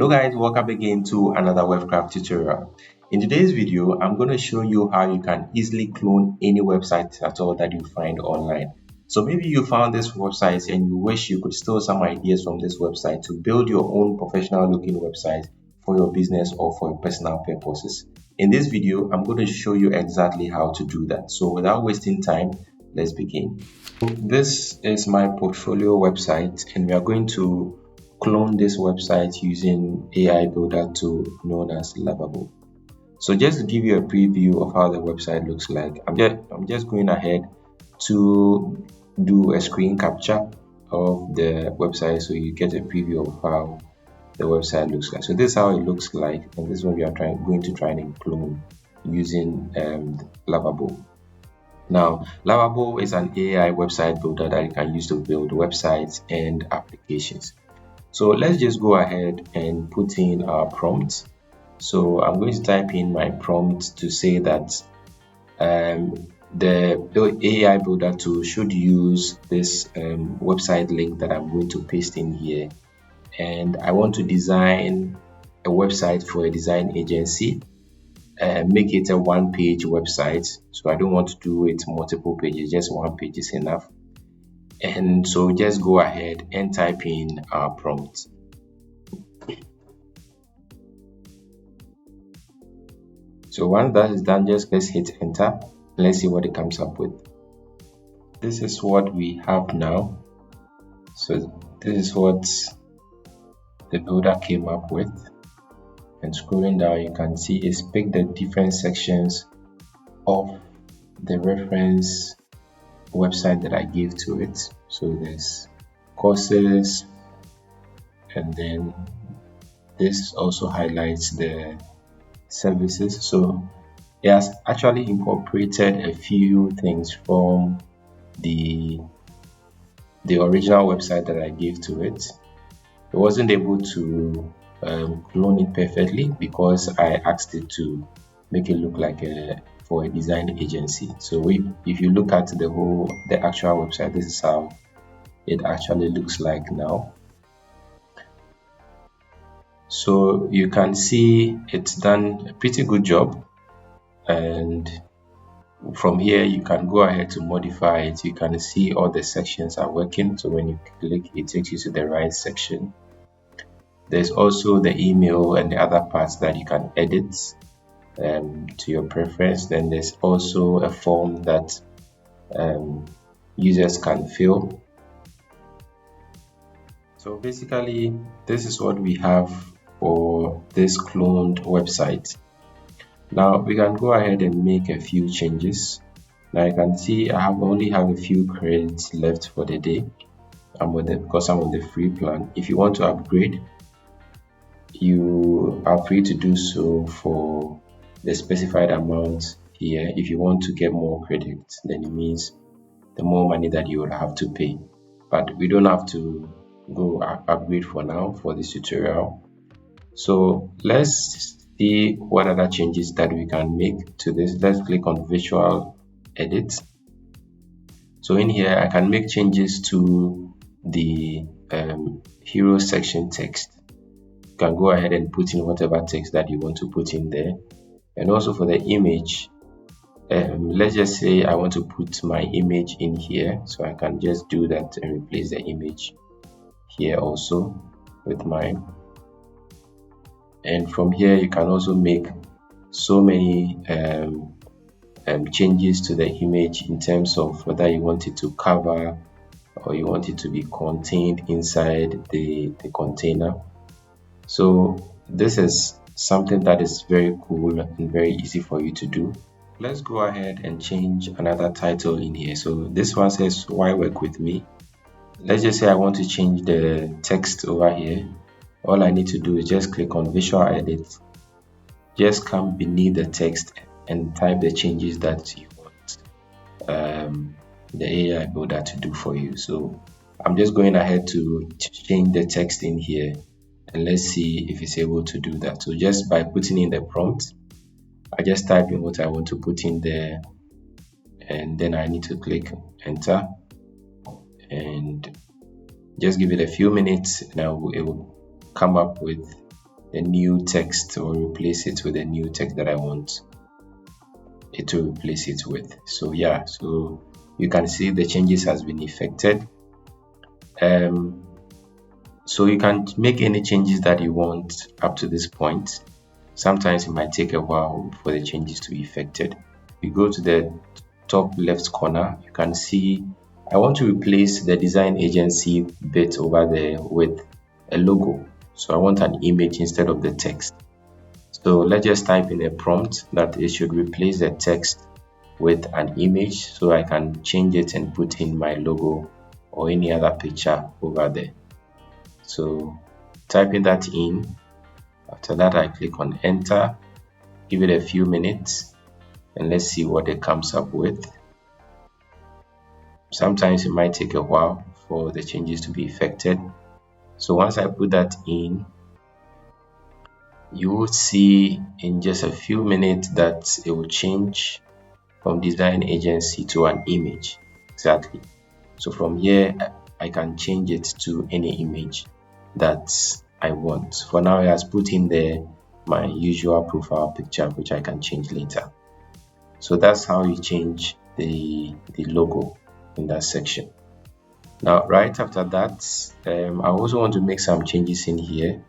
Hello guys, welcome again to another webcraft tutorial. In today's video, I'm going to show you how you can easily clone any website at all that you find online. So maybe you found this website and you wish you could steal some ideas from this website to build your own professional looking website for your business or for your personal purposes. In this video, I'm going to show you exactly how to do that. So without wasting time, let's begin. This is my portfolio website and we are going to clone this website using AI builder tool known as Lovable. So just to give you a preview of how the website looks like, I'm just going ahead to do a screen capture of the website so you get a preview of how the website looks like. So this is how it looks like, and this is what we are going to try and clone using Lovable. Now, Lovable is an AI website builder that you can use to build websites and applications. So let's just go ahead and put in our prompt. So I'm going to type in my prompt to say that the AI builder tool should use this website link that I'm going to paste in here. And I want to design a website for a design agency. Make it a one-page website. So I don't want to do it multiple pages, just one page is enough. And so just go ahead and type in our prompt. So once that is done, just let's hit enter. Let's see what it comes up with. This is what we have now. So this is what the builder came up with. And scrolling down, you can see it's picked the different sections of the reference website that I gave to it. So there's courses, and then this also highlights the services. So it has actually incorporated a few things from the original website that I gave to it. It wasn't able to clone it perfectly because I asked it to make it look like for a design agency. So if you look at the actual website, this is how it actually looks like now. So you can see it's done a pretty good job, and from here you can go ahead to modify it. You can see all the sections are working. So when you click, it takes you to the right section. There's also the email and the other parts that you can edit to your preference. Then there's also a form that users can fill. So basically, this is what we have for this cloned website. Now we can go ahead and make a few changes. Now you can see I only have a few credits left for the day. Because I'm on the free plan. If you want to upgrade, you are free to do so for the specified amount here. If you want to get more credits, then it means the more money that you will have to pay. But we don't have to go upgrade for now for this tutorial. So let's see what other changes that we can make to this. Let's click on visual edit. So in here I can make changes to the hero section text. You can go ahead and put in whatever text that you want to put in there. And also for the image, let's just say I want to put my image in here, so I can just do that and replace the image here also with mine. And from here you can also make so many changes to the image in terms of whether you want it to cover or you want it to be contained inside the container. So this is something that is very cool and very easy for you to do. Let's go ahead and change another title in here. So this one says, why work with me? Let's just say I want to change the text over here. All I need to do is just click on visual edit, just come beneath the text and type the changes that you want the AI builder to do for you. So I'm just going ahead to change the text in here, and let's see if it's able to do that. So just by putting in the prompt, I just type in what I want to put in there, and then I need to click enter and just give it a few minutes, and it will come up with the new text or replace it with the new text that I want it to replace it with. So yeah, so you can see the changes has been effected. So you can make any changes that you want up to this point. Sometimes it might take a while for the changes to be effected. We go to the top left corner, you can see I want to replace the design agency bit over there with a logo. So I want an image instead of the text. So let's just type in a prompt that it should replace the text with an image, so I can change it and put in my logo or any other picture over there. So typing that in, after that I click on enter, give it a few minutes, and let's see what it comes up with. Sometimes it might take a while for the changes to be effected. So once I put that in, you will see in just a few minutes that it will change from design agency to an image. Exactly. So from here I can change it to any image that I want. For now, it has put in there my usual profile picture, which I can change later. So that's how you change the logo in that section. Now right after that, I also want to make some changes in here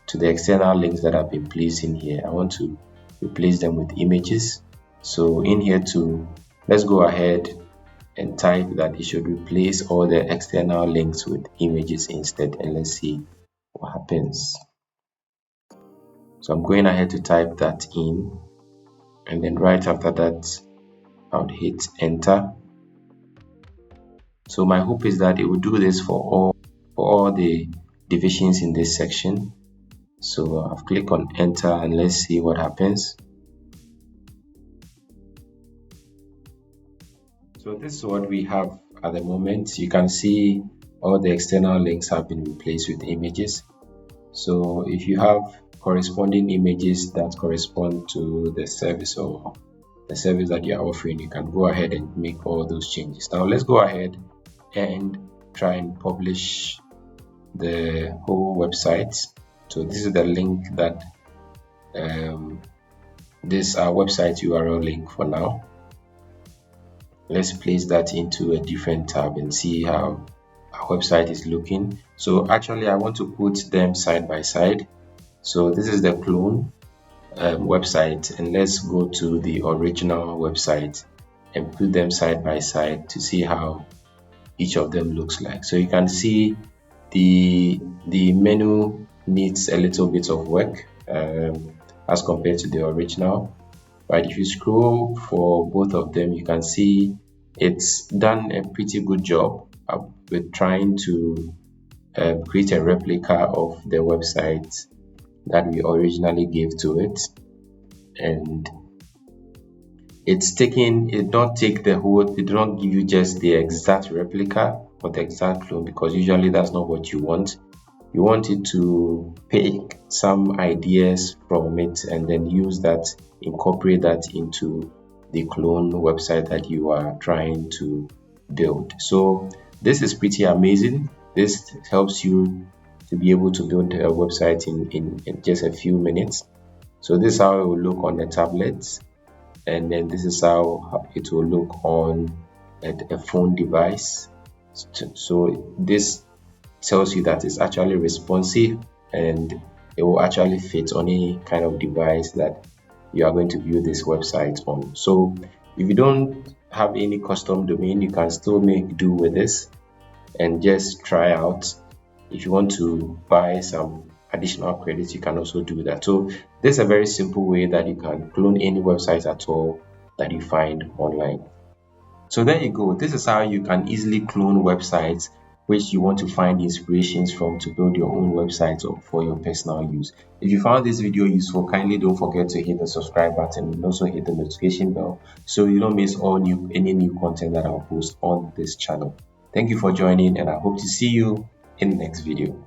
to the external links that have been placed in here. I want to replace them with images. So in here too, let's go ahead and type that it should replace all the external links with images instead, and let's see what happens. So I'm going ahead to type that in, and then right after that I would hit enter. So my hope is that it will do this for all the divisions in this section. So I've clicked on enter, and let's see what happens. So this is what we have at the moment. You can see all the external links have been replaced with images. So if you have corresponding images that correspond to the service or the service that you are offering, you can go ahead and make all those changes. Now let's go ahead and try and publish the whole website. So this is the link that this website URL link for now. Let's place that into a different tab and see how our website is looking. So actually I want to put them side by side. So this is the clone website, and let's go to the original website and put them side by side to see how each of them looks like. So you can see the menu needs a little bit of work as compared to the original. But if you scroll for both of them, you can see it's done a pretty good job with trying to create a replica of the website that we originally gave to it, and it did not take the whole, it did not give you just the exact replica or the exact clone, because usually that's not what you want. You want it to pick some ideas from it and then use that, incorporate that into the clone website that you are trying to build. So this is pretty amazing. This helps you to be able to build a website in just a few minutes. So this is how it will look on the tablet, and then this is how it will look on a phone device. So this tells you that it's actually responsive and it will actually fit on any kind of device that you are going to view this website on. So if you don't have any custom domain, you can still make do with this and just try out. If you want to buy some additional credits, you can also do that. So this is a very simple way that you can clone any website at all that you find online. So there you go. This is how you can easily clone websites which you want to find inspirations from to build your own website or for your personal use. If you found this video useful, kindly don't forget to hit the subscribe button and also hit the notification bell so you don't miss any new content that I'll post on this channel. Thank you for joining, and I hope to see you in the next video.